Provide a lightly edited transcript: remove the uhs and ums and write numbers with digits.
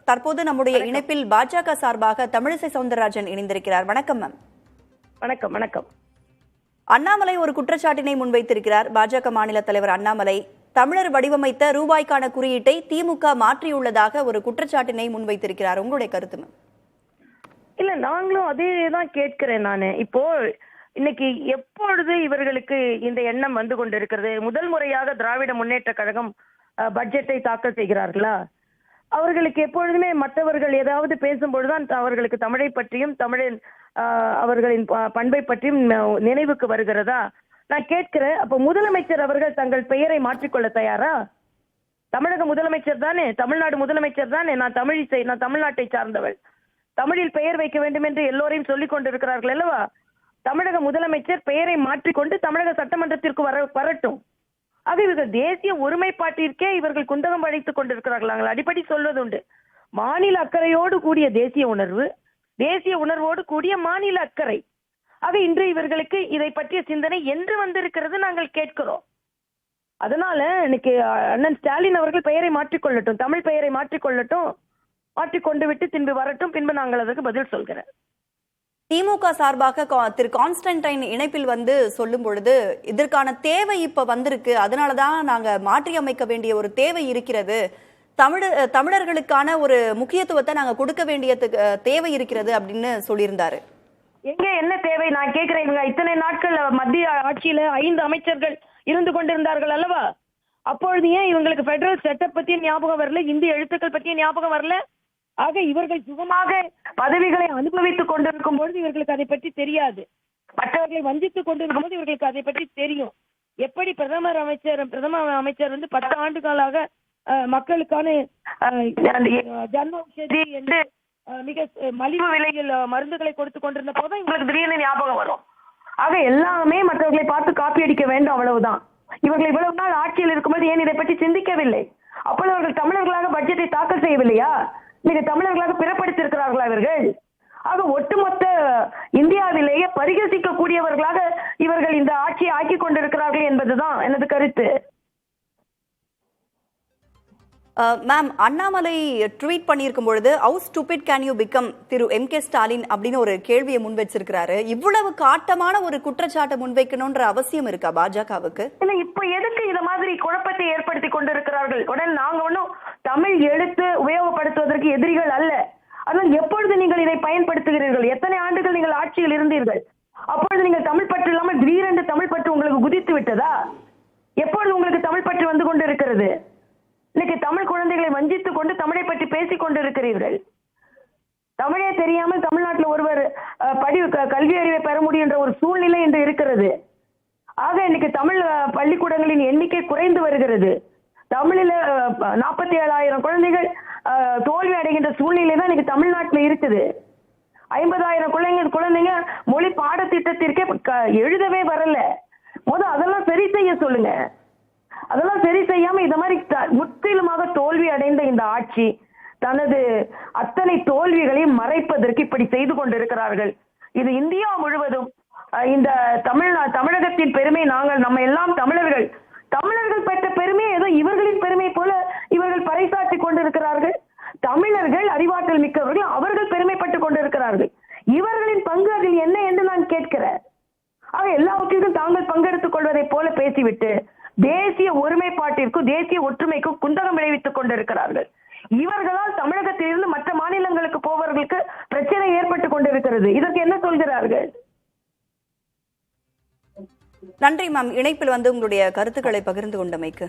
தற்போது நம்முடைய இணைப்பில் பாஜக சார்பாக தமிழிசை சவுந்தரராஜன் இணைந்திருக்கிறார். வணக்கம் மேம். வணக்கம். வணக்கம். அண்ணாமலை ஒரு குற்றச்சாட்டினை முன்வைத்திருக்கிறார். பாஜக மாநில தலைவர் அண்ணாமலை தமிழர் வடிவமைத்த ரூபாய்க்கான குறியீட்டை திமுக மாற்றியுள்ளதாக ஒரு குற்றச்சாட்டினை முன்வைத்திருக்கிறார். உங்களுடைய கருத்து மேம்? இல்ல, நாங்களும் அதேதான் கேட்கிறேன். நானு இப்போ இன்னைக்கு எப்பொழுது இவர்களுக்கு இந்த எண்ணம் வந்து கொண்டிருக்கிறது? முதல் முறையாக திராவிட முன்னேற்ற கழகம் பட்ஜெட்டை தாக்கல் செய்கிறார்களா? அவர்களுக்கு எப்பொழுதுமே மற்றவர்கள் ஏதாவது பேசும்பொழுதுதான் அவர்களுக்கு தமிழை பற்றியும் தமிழின் அவர்களின் பண்பை பற்றியும் நினைவுக்கு வருகிறதா? நான் கேட்கிறேன். அப்ப முதலமைச்சர் அவர்கள் தங்கள் பெயரை மாற்றிக்கொள்ள தயாரா? தமிழக முதலமைச்சர் தானே, தமிழ்நாடு முதலமைச்சர் தானே. நான் தமிழ்நாட்டை சார்ந்தவள், தமிழில் பெயர் வைக்க வேண்டும் என்று எல்லோரையும் சொல்லிக் கொண்டிருக்கிறார்கள் அல்லவா? தமிழக முதலமைச்சர் பெயரை மாற்றிக்கொண்டு தமிழக சட்டமன்றத்திற்கு வரட்டும். ஆக இவர்கள் தேசிய ஒருமைப்பாட்டிற்கே இவர்கள் குந்தகம் அழைத்துக் கொண்டிருக்கிறார்கள். நாங்கள் அடிப்படை சொல்வது உண்டு, மாநில அக்கறையோடு கூடிய தேசிய உணர்வு, தேசிய உணர்வோடு கூடிய மாநில அக்கறை. ஆக இன்று இவர்களுக்கு இதை பற்றிய சிந்தனை என்று வந்திருக்கிறது நாங்கள் கேட்கிறோம். அதனால இன்னைக்கு அண்ணன் ஸ்டாலின் அவர்கள் பெயரை மாற்றிக்கொள்ளட்டும், தமிழ் பெயரை மாற்றிக்கொள்ளட்டும், மாற்றிக்கொண்டு விட்டு பின்பு வரட்டும், பின்பு நாங்கள் அதற்கு பதில் சொல்கிறேன். திமுக சார்பாக திரு கான்ஸ்டன்டைன் இணைப்பில் வந்து சொல்லும் பொழுது இதற்கான தேவை இப்ப வந்திருக்கு, அதனாலதான் நாங்க மாற்றி அமைக்க வேண்டிய ஒரு தேவை இருக்கிறது, தமிழர்களுக்கான ஒரு முக்கியத்துவத்தை நாங்க கொடுக்க வேண்டிய தேவை இருக்கிறது அப்படின்னு சொல்லியிருந்தாரு. எங்க என்ன தேவை நான் கேட்கிறேன். இவங்க இத்தனை நாட்கள் மத்திய ஆட்சியில 5 அமைச்சர்கள் இருந்து கொண்டிருந்தார்கள் அல்லவா? அப்பொழுது ஏன் இவங்களுக்கு பெடரல் செட்டப் பத்திய ஞாபகம் வரல, இந்திய எழுத்துக்கள் பத்திய ஞாபகம் வரல? ஆக இவர்கள் சுகமாக பதவிகளை அனுபவித்துக் கொண்டிருக்கும் பொழுது இவர்களுக்கு அதை பற்றி தெரியாது. மற்றவர்களை வஞ்சித்துக் கொண்டிருக்கும் போது இவர்களுக்கு அதை பற்றி தெரியும். எப்படி பிரதம அமைச்சர் வந்து 10 ஆண்டுகளாக மக்களுக்கான ஜன் ஔஷதி என்று மிக மலிவு விலையில் மருந்துகளை கொடுத்து கொண்டிருந்த போதும் இவங்களுக்கு திடீர்னு ஞாபகம் வரும். ஆக எல்லாமே மற்றவர்களை பார்த்து காப்பி அடிக்க வேண்டும், அவ்வளவுதான். இவர்கள் இவ்வளவு நாள் ஆட்சியில் இருக்கும்போது ஏன் இதை பற்றி சிந்திக்கவில்லை? அப்பொழுது அவர்கள் தமிழர்களாக பட்ஜெட்டை தாக்கல் செய்யவில்லையா? இன்னைக்கு தமிழர்களாக பிறப்படுத்திருக்கிறார்களா இவர்கள்? ஆக ஒட்டுமொத்த இந்தியாவிலேயே பரிகசிக்கக்கூடியவர்களாக இவர்கள் இந்த ஆட்சியை ஆக்கி கொண்டிருக்கிறார்கள் என்பதுதான் எனது கருத்து. மேம், அண்ணாமலை ட்வீட் பண்ணியிருக்கும் பொழுது how stupid can you become Thiru M.K. Stalin அப்படின்னு ஒரு கேள்வியை முன் வச்சிருக்கிறாரு. இவ்வளவு காட்டமான ஒரு குற்றச்சாட்டை முன்வைக்கணும்ன்ற அவசியம் இருக்கா பாஜகவுக்கு? இல்ல, இப்ப எதுக்கு இந்த மாதிரி குழப்பத்தை ஏற்படுத்தி கொண்டிருக்கிறார்கள்? உடனே நாங்க ஒன்னும் தமிழ் எழுத்து உபயோகப்படுத்துவதற்கு எதிரிகள் அல்ல. ஆனால் எப்பொழுது நீங்கள் இதை பயன்படுத்துகிறீர்கள்? எத்தனை ஆண்டுகள் நீங்கள் ஆட்சியில் இருந்தீர்கள்? அப்பொழுது நீங்கள் தமிழ் பற்று இல்லாமல் திடீரென்று தமிழ் பற்று உங்களுக்கு குதித்து விட்டதா? எப்பொழுது உங்களுக்கு தமிழ் பற்று வந்து கொண்டு இருக்கிறது? இன்னைக்கு தமிழ் குழந்தைகளை வஞ்சித்துக் கொண்டு தமிழை பற்றி பேசிக் கொண்டிருக்கிறீர்கள். தமிழே தெரியாமல் தமிழ்நாட்டில் ஒருவர் கல்வி அறிவை பெற முடியும் என்ற ஒரு சூழ்நிலை என்று இருக்கிறது. ஆக இன்னைக்கு தமிழ் பள்ளிக்கூடங்களின் எண்ணிக்கை குறைந்து வருகிறது. தமிழில 47,000 குழந்தைகள் தோல்வி அடைகின்ற சூழ்நிலை தான் இன்னைக்கு தமிழ்நாட்டில் இருக்குது. 50,000 குழந்தைங்க மொழி பாடத்திட்டத்திற்கே எழுதவே வரல. அதெல்லாம் சரி செய்ய சொல்லுங்க. அதெல்லாம் சரி செய்யாம இந்த மாதிரி முற்றிலுமாக தோல்வி அடைந்த இந்த ஆட்சி தனது அத்தனை தோல்விகளையும் மறைப்பதற்கு இப்படி செய்து கொண்டிருக்கிறார்கள். இது இந்தியா முழுவதும் இந்த தமிழகத்தின் பெருமை, நம்ம எல்லாம் தமிழர்கள் பெற்ற பெருமை ஏதோ இவர்களின் பெருமை போல இவர்கள் பறைசாற்றி கொண்டிருக்கிறார்கள். தமிழர்கள் அறிவாற்றல் மிக்கவர்கள், அவர்கள் பெருமைப்பட்டுக் கொண்டிருக்கிறார்கள். இவர்களின் பங்கு அதில் என்ன என்று நான் கேட்கிறேன். ஆக எல்லாவற்றிற்கும் தாங்கள் பங்கெடுத்துக் கொள்வதை போல பேசிவிட்டு தேசிய ஒருமைப்பாட்டிற்கும் தேசிய ஒற்றுமைக்கும் குந்தகம் விளைவித்துக் கொண்டிருக்கிறார்கள். இவர்களால் தமிழகத்திலிருந்து மற்ற மாநிலங்களுக்கு போவர்களுக்கு பிரச்சனை ஏற்பட்டுக் கொண்டிருக்கிறது. இதற்கு என்ன சொல்கிறார்கள்? நன்றி மேம், இணைப்பில் வந்து உங்களுடைய கருத்துக்களை பகிர்ந்து கொண்டமைக்கு.